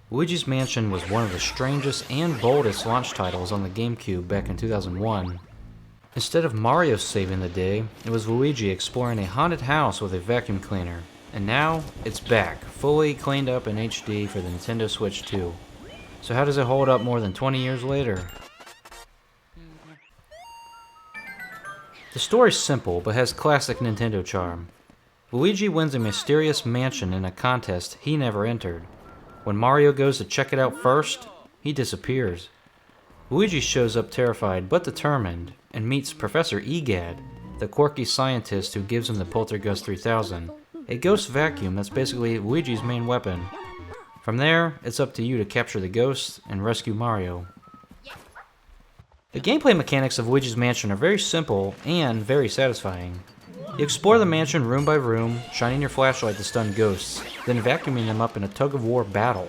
Luigi's Mansion was one of the strangest and boldest launch titles on the GameCube back in 2001. Instead of Mario saving the day, it was Luigi exploring a haunted house with a vacuum cleaner. And now, it's back, fully cleaned up in HD for the Nintendo Switch 2. So how does it hold up more than 20 years later? The story's simple, but has classic Nintendo charm. Luigi wins a mysterious mansion in a contest he never entered. When Mario goes to check it out first, he disappears. Luigi shows up terrified but determined, and meets Professor Egad, the quirky scientist who gives him the Poltergust 3000, a ghost vacuum that's basically Luigi's main weapon. From there, it's up to you to capture the ghost and rescue Mario. The gameplay mechanics of Luigi's Mansion are very simple and very satisfying. You explore the mansion room by room, shining your flashlight to stun ghosts, then vacuuming them up in a tug-of-war battle.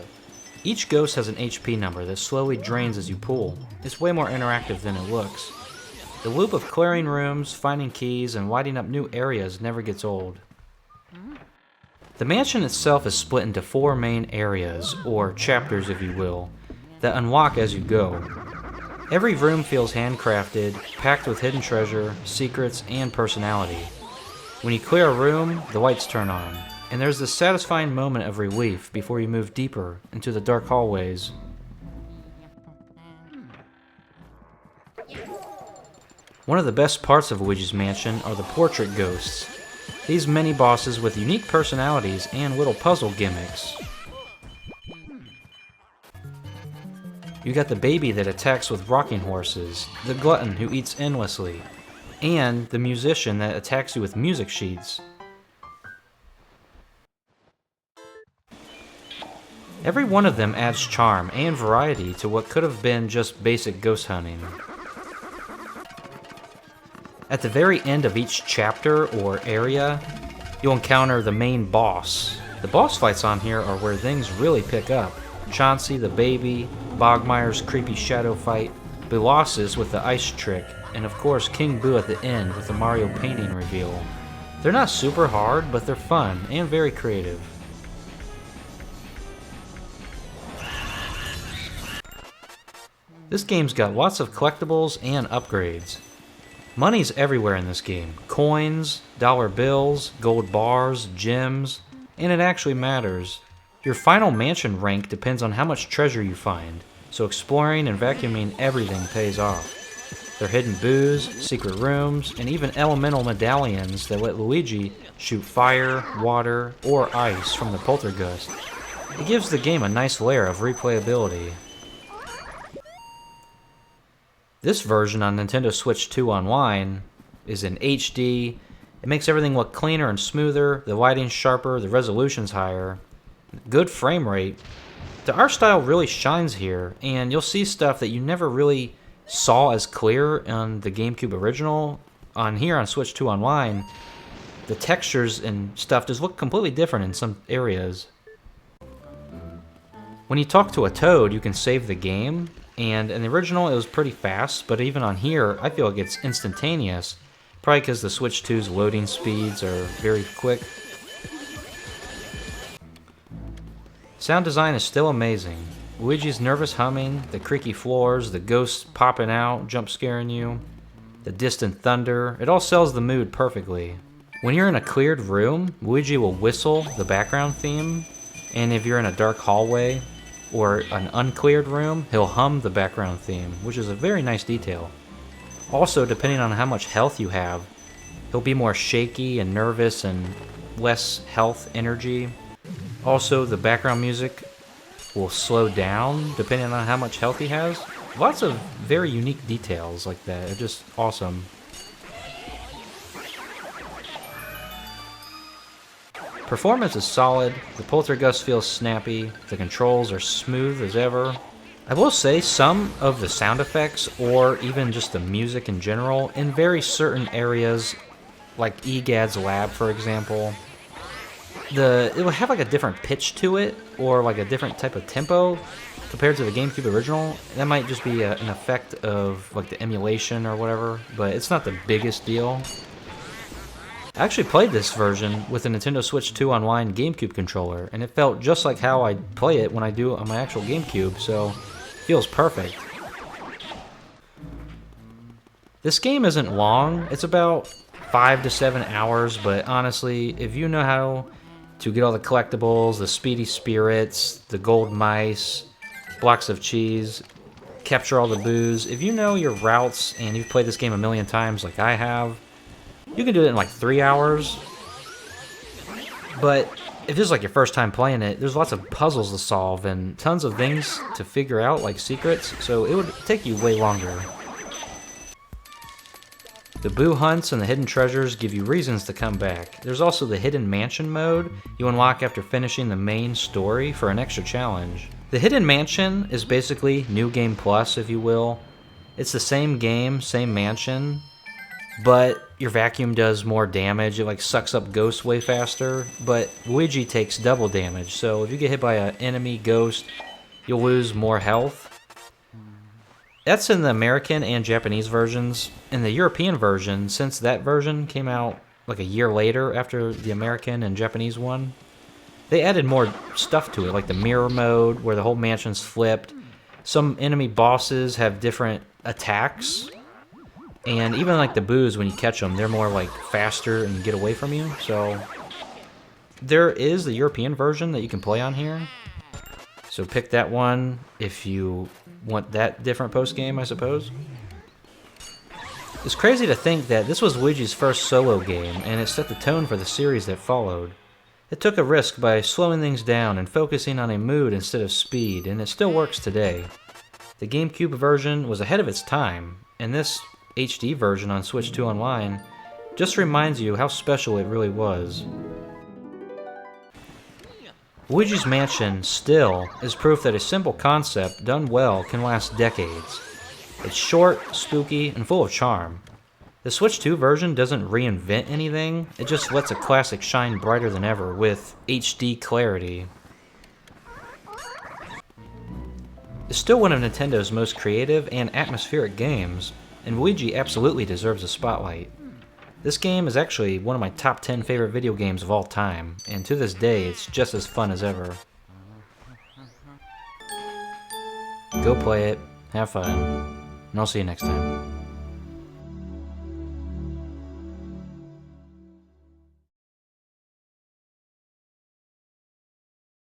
Each ghost has an HP number that slowly drains as you pull. It's way more interactive than it looks. The loop of clearing rooms, finding keys, and lighting up new areas never gets old. The mansion itself is split into 4 main areas, or chapters if you will, that unlock as you go. Every room feels handcrafted, packed with hidden treasure, secrets, and personality. When you clear a room, the lights turn on, and there's this satisfying moment of relief before you move deeper into the dark hallways. One of the best parts of Luigi's Mansion are the portrait ghosts. These mini-bosses with unique personalities and little puzzle gimmicks. You got the baby that attacks with rocking horses, the glutton who eats endlessly, and the musician that attacks you with music sheets. Every one of them adds charm and variety to what could have been just basic ghost hunting. At the very end of each chapter or area, you'll encounter the main boss. The boss fights on here are where things really pick up. Chauncey the baby, Bogmire's creepy shadow fight, Boolossus with the ice trick, and of course King Boo at the end with the Mario painting reveal. They're not super hard, but they're fun and very creative. This game's got lots of collectibles and upgrades. Money's everywhere in this game. Coins, dollar bills, gold bars, gems, and it actually matters. Your final mansion rank depends on how much treasure you find, so exploring and vacuuming everything pays off. There are hidden boos, secret rooms, and even elemental medallions that let Luigi shoot fire, water, or ice from the Poltergust. It gives the game a nice layer of replayability. This version on Nintendo Switch 2 Online is in HD. It makes everything look cleaner and smoother, the lighting's sharper, the resolution's higher. Good frame rate. The art style really shines here, and you'll see stuff that you never really saw as clear on the GameCube original. On here on Switch 2 Online, the textures and stuff just look completely different in some areas. When you talk to a Toad, you can save the game, and in the original it was pretty fast, but even on here, I feel like it's instantaneous. Probably because the Switch 2's loading speeds are very quick. Sound design is still amazing. Luigi's nervous humming, the creaky floors, the ghosts popping out, jump scaring you, the distant thunder, it all sells the mood perfectly. When you're in a cleared room, Luigi will whistle the background theme, and if you're in a dark hallway or an uncleared room, he'll hum the background theme, which is a very nice detail. Also, depending on how much health you have, he'll be more shaky and nervous and less health energy. Also, the background music will slow down depending on how much health he has. Lots of very unique details like that. They're just awesome. Performance is solid, the Poltergust feels snappy, the controls are smooth as ever. I will say some of the sound effects, or even just the music in general, in very certain areas, like Egad's lab for example, it will have like a different pitch to it, or like a different type of tempo compared to the GameCube original. That might just be an effect of like the emulation or whatever, but it's not the biggest deal. I actually played this version with the Nintendo Switch 2 Online GameCube controller, and it felt just like how I play it when I do it on my actual GameCube, so it feels perfect. This game isn't long, it's about 5 to 7 hours, but honestly, if you know how to get all the collectibles, the speedy spirits, the gold mice, blocks of cheese, capture all the booze, if you know your routes and you've played this game a million times like I have, you can do it in like 3 hours. But if this is like your first time playing it, there's lots of puzzles to solve and tons of things to figure out, like secrets, so it would take you way longer. The boo hunts and the hidden treasures give you reasons to come back. There's also the hidden mansion mode you unlock after finishing the main story for an extra challenge. The hidden mansion is basically New Game Plus, if you will. It's the same game, same mansion, but your vacuum does more damage. It like sucks up ghosts way faster, but Luigi takes double damage, so if you get hit by an enemy ghost, you'll lose more health. That's in the American and Japanese versions. In the European version, since that version came out like a year later after the American and Japanese one, they added more stuff to it, like the mirror mode where the whole mansion's flipped. Some enemy bosses have different attacks, and even like the boos, when you catch them, they're more like faster and get away from you. So there is the European version that you can play on here. So pick that one if you want that different post-game, I suppose. It's crazy to think that this was Luigi's first solo game, and it set the tone for the series that followed. It took a risk by slowing things down and focusing on a mood instead of speed, and it still works today. The GameCube version was ahead of its time, and this HD version on Switch 2 Online just reminds you how special it really was. Luigi's Mansion still is proof that a simple concept done well can last decades. It's short, spooky, and full of charm. The Switch 2 version doesn't reinvent anything, it just lets a classic shine brighter than ever with HD clarity. It's still one of Nintendo's most creative and atmospheric games, and Luigi absolutely deserves a spotlight. This game is actually one of my top 10 favorite video games of all time, and to this day, it's just as fun as ever. Go play it, have fun, and I'll see you next time.